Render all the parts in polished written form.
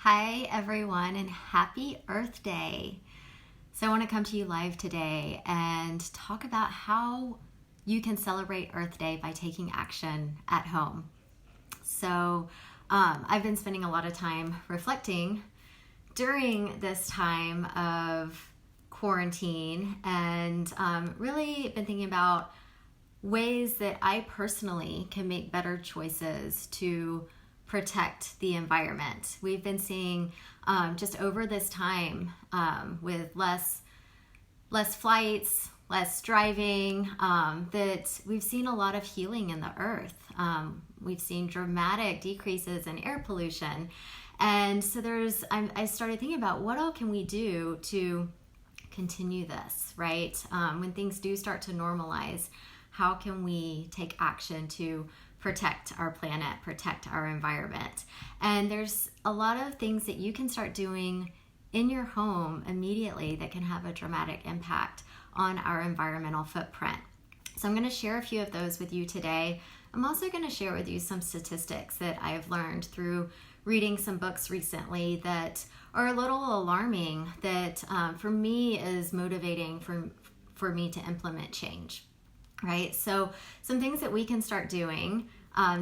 Hi everyone and happy Earth Day. So I want to come to you live today and talk about how you can celebrate Earth Day by taking action at home. So I've been spending a lot of time reflecting during this time of quarantine and really been thinking about ways that I personally can make better choices to protect the environment. We've been seeing just over this time with less flights, less driving, that we've seen a lot of healing in the earth. We've seen dramatic decreases in air pollution. And so I started thinking about what all can we do to continue this, right? When things do start to normalize, how can we take action to protect our planet, protect our environment? And there's a lot of things that you can start doing in your home immediately that can have a dramatic impact on our environmental footprint. So I'm going to share a few of those with you today. I'm also going to share with you some statistics that I've learned through reading some books recently that are a little alarming, that for me is motivating for me to implement change. Right? So some things that we can start doing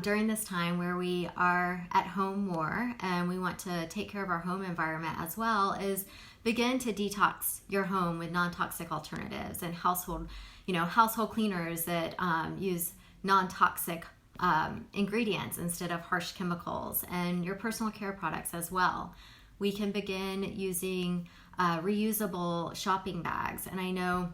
during this time where we are at home more and we want to take care of our home environment as well is begin to detox your home with non-toxic alternatives and household cleaners that use non-toxic ingredients instead of harsh chemicals, and your personal care products as well. We can begin using reusable shopping bags. And I know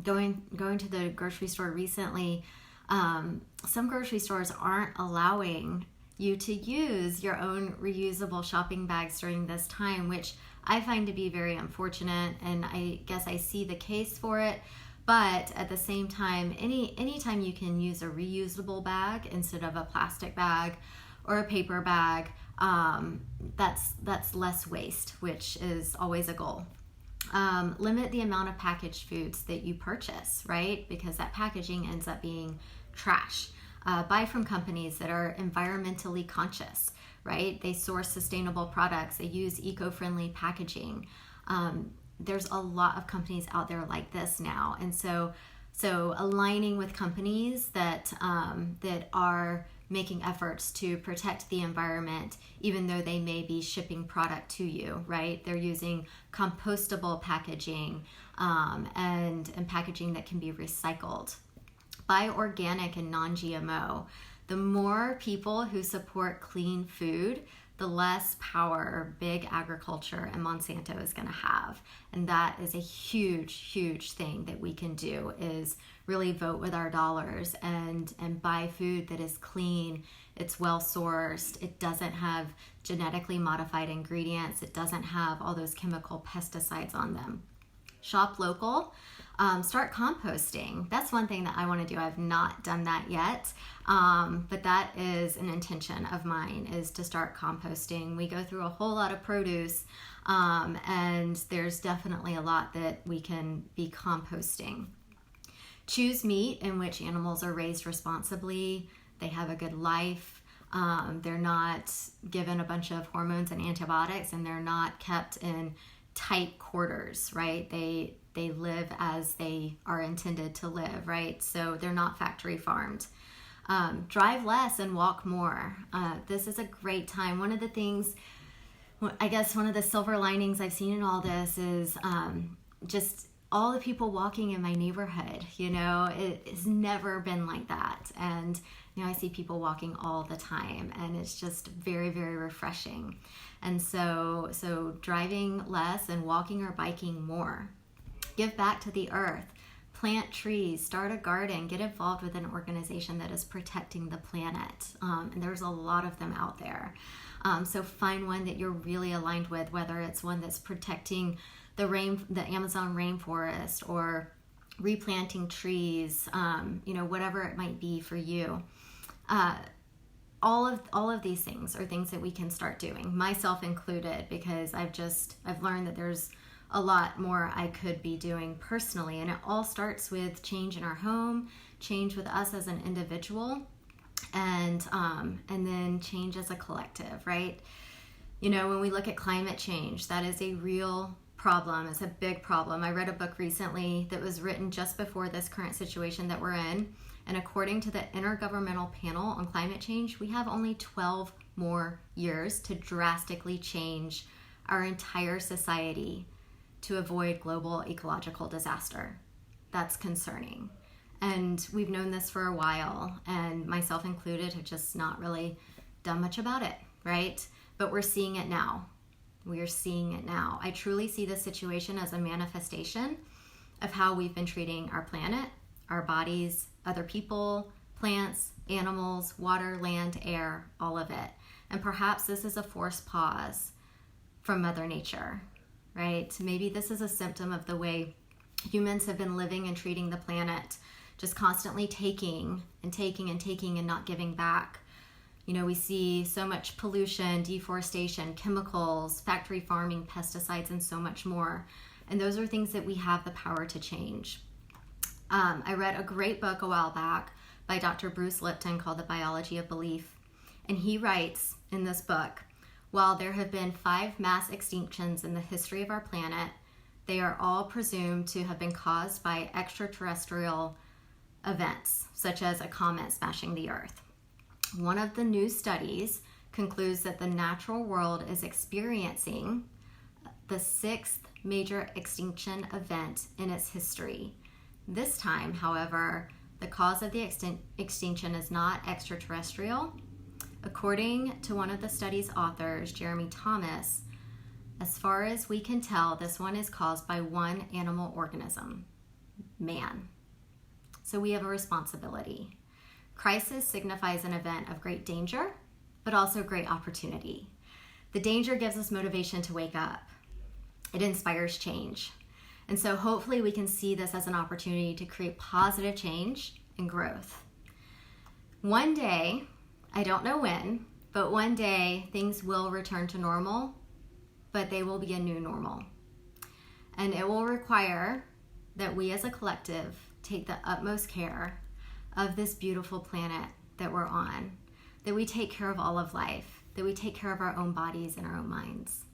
going to the grocery store recently, some grocery stores aren't allowing you to use your own reusable shopping bags during this time, which I find to be very unfortunate, and I guess I see the case for it. But at the same time, anytime you can use a reusable bag instead of a plastic bag or a paper bag, that's less waste, which is always a goal. Limit the amount of packaged foods that you purchase, right? Because that packaging ends up being trash. Buy from companies that are environmentally conscious, right? They source sustainable products. They use eco-friendly packaging. There's a lot of companies out there like this now. And so aligning with companies that are making efforts to protect the environment, even though they may be shipping product to you, right? They're using compostable packaging and packaging that can be recycled. Buy organic and non-GMO. The more people who support clean food, the less power big agriculture and Monsanto is going to have. And that is a huge, huge thing that we can do, is really vote with our dollars and buy food that is clean, it's well sourced, it doesn't have genetically modified ingredients, it doesn't have all those chemical pesticides on them. Shop local. Start composting. That's one thing that I want to do. I've not done that yet, but that is an intention of mine, is to start composting. We go through a whole lot of produce, and there's definitely a lot that we can be composting. Choose meat in which animals are raised responsibly. They have a good life. They're not given a bunch of hormones and antibiotics, and they're not kept in tight quarters, right? They live as they are intended to live, right? So they're not factory farmed. Drive less and walk more. This is a great time. One of the things, I guess one of the silver linings I've seen in all this is just all the people walking in my neighborhood. It has never been like that. And I see people walking all the time, and it's just very, very refreshing. And so driving less and walking or biking more. Give back to the earth. Plant trees, start a garden, get involved with an organization that is protecting the planet. And there's a lot of them out there. So find one that you're really aligned with, whether it's one that's protecting the Amazon rainforest or replanting trees, whatever it might be for you. All of these things are things that we can start doing, myself included, because I've learned that there's a lot more I could be doing personally. And it all starts with change in our home, change with us as an individual, and then change as a collective, right? When we look at climate change, that is a real problem. It's a big problem. I read a book recently that was written just before this current situation that we're in. And according to the Intergovernmental Panel on Climate Change, we have only 12 more years to drastically change our entire society to avoid global ecological disaster. That's concerning. And we've known this for a while, and myself included have just not really done much about it, right? But we're seeing it now. We are seeing it now. I truly see this situation as a manifestation of how we've been treating our planet, our bodies, other people, plants, animals, water, land, air, all of it. And perhaps this is a forced pause from Mother Nature, right? Maybe this is a symptom of the way humans have been living and treating the planet, just constantly taking and taking and taking and not giving back. We see so much pollution, deforestation, chemicals, factory farming, pesticides, and so much more. And those are things that we have the power to change. I read a great book a while back by Dr. Bruce Lipton called The Biology of Belief. And he writes in this book, while there have been 5 mass extinctions in the history of our planet, they are all presumed to have been caused by extraterrestrial events, such as a comet smashing the Earth. One of the new studies concludes that the natural world is experiencing the 6th major extinction event in its history. This time, however, the cause of the extinction is not extraterrestrial. According to one of the study's authors, Jeremy Thomas, as far as we can tell, this one is caused by one animal organism, man. So we have a responsibility. Crisis signifies an event of great danger, but also great opportunity. The danger gives us motivation to wake up. It inspires change. And so hopefully we can see this as an opportunity to create positive change and growth. One day, I don't know when, but one day things will return to normal, but they will be a new normal. And it will require that we as a collective take the utmost care of this beautiful planet that we're on, that we take care of all of life, that we take care of our own bodies and our own minds.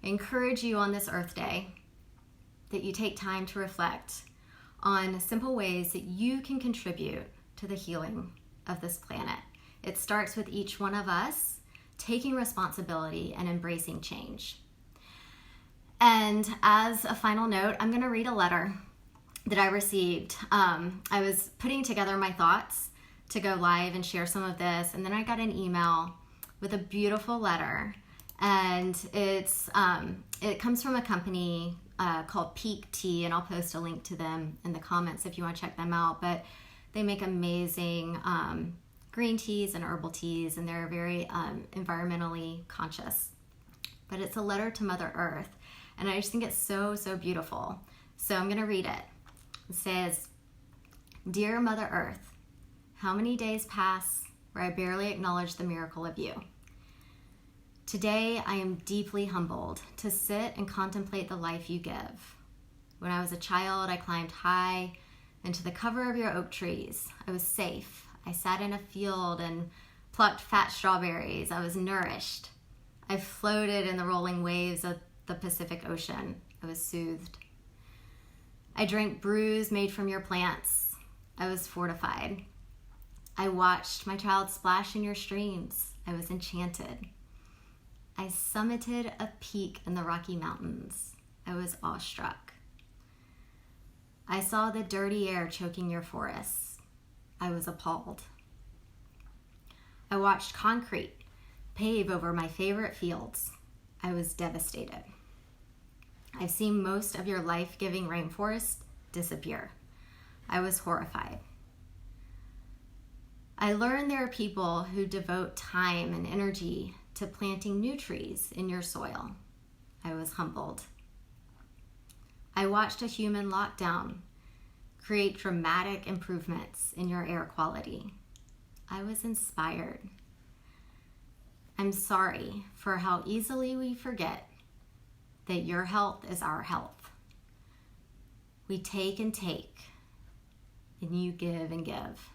I encourage you on this Earth Day that you take time to reflect on simple ways that you can contribute to the healing of this planet. It starts with each one of us taking responsibility and embracing change. And as a final note, I'm going to read a letter that I received. I was putting together my thoughts to go live and share some of this, and then I got an email with a beautiful letter, and it comes from a company called Peak Tea, and I'll post a link to them in the comments if you want to check them out. But they make amazing green teas and herbal teas, and they're very environmentally conscious. But it's a letter to Mother Earth, and I just think it's so, so beautiful. So I'm going to read it. It says, "Dear Mother Earth, how many days pass where I barely acknowledge the miracle of you? Today I am deeply humbled to sit and contemplate the life you give. When I was a child, I climbed high into the cover of your oak trees. I was safe. I sat in a field and plucked fat strawberries. I was nourished. I floated in the rolling waves of the Pacific Ocean. I was soothed. I drank brews made from your plants. I was fortified. I watched my child splash in your streams. I was enchanted. I summited a peak in the Rocky Mountains. I was awestruck. I saw the dirty air choking your forests. I was appalled. I watched concrete pave over my favorite fields. I was devastated. I've seen most of your life-giving rainforest disappear. I was horrified. I learned there are people who devote time and energy to planting new trees in your soil. I was humbled. I watched a human lockdown create dramatic improvements in your air quality. I was inspired. I'm sorry for how easily we forget that your health is our health. We take and take, and you give and give.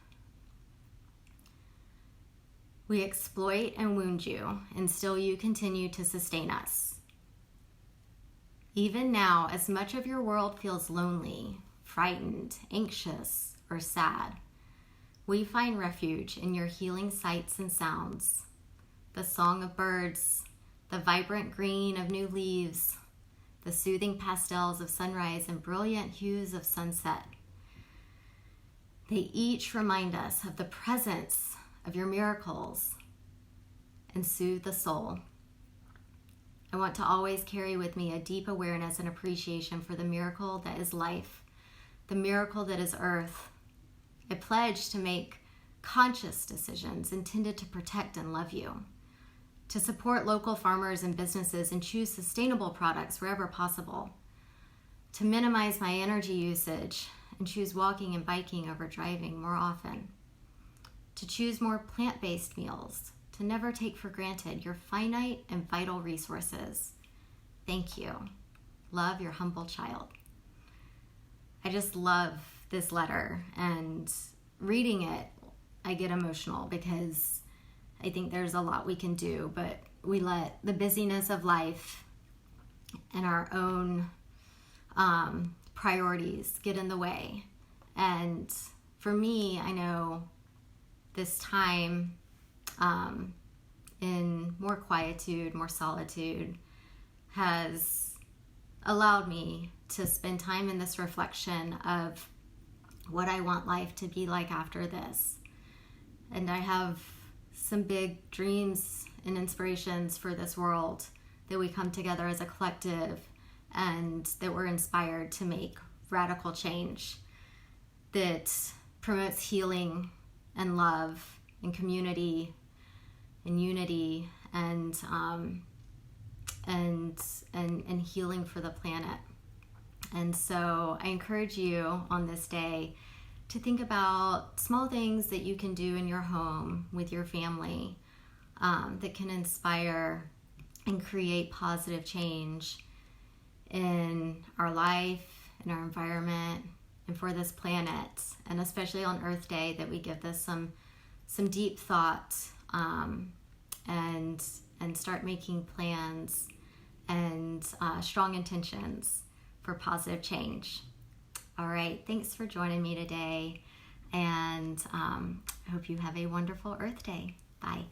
We exploit and wound you, and still you continue to sustain us. Even now, as much of your world feels lonely, frightened, anxious, or sad, we find refuge in your healing sights and sounds. The song of birds, the vibrant green of new leaves, the soothing pastels of sunrise and brilliant hues of sunset. They each remind us of the presence of your miracles and soothe the soul. I want to always carry with me a deep awareness and appreciation for the miracle that is life, the miracle that is earth. I pledge to make conscious decisions intended to protect and love you, to support local farmers and businesses and choose sustainable products wherever possible, to minimize my energy usage and choose walking and biking over driving more often, to choose more plant-based meals, to never take for granted your finite and vital resources. Thank you. Love, your humble child. I just love this letter, and reading it, I get emotional because I think there's a lot we can do, but we let the busyness of life and our own priorities get in the way. And for me, I know this time in more quietude, more solitude, has allowed me to spend time in this reflection of what I want life to be like after this. And I have some big dreams and inspirations for this world, that we come together as a collective and that we're inspired to make radical change that promotes healing and love and community and unity and healing for the planet. And so I encourage you on this day to think about small things that you can do in your home with your family that can inspire and create positive change in our life, in our environment, and for this planet. And especially on Earth Day, that we give this some deep thought and start making plans and strong intentions for positive change. All right, thanks for joining me today, and I hope you have a wonderful Earth Day. Bye.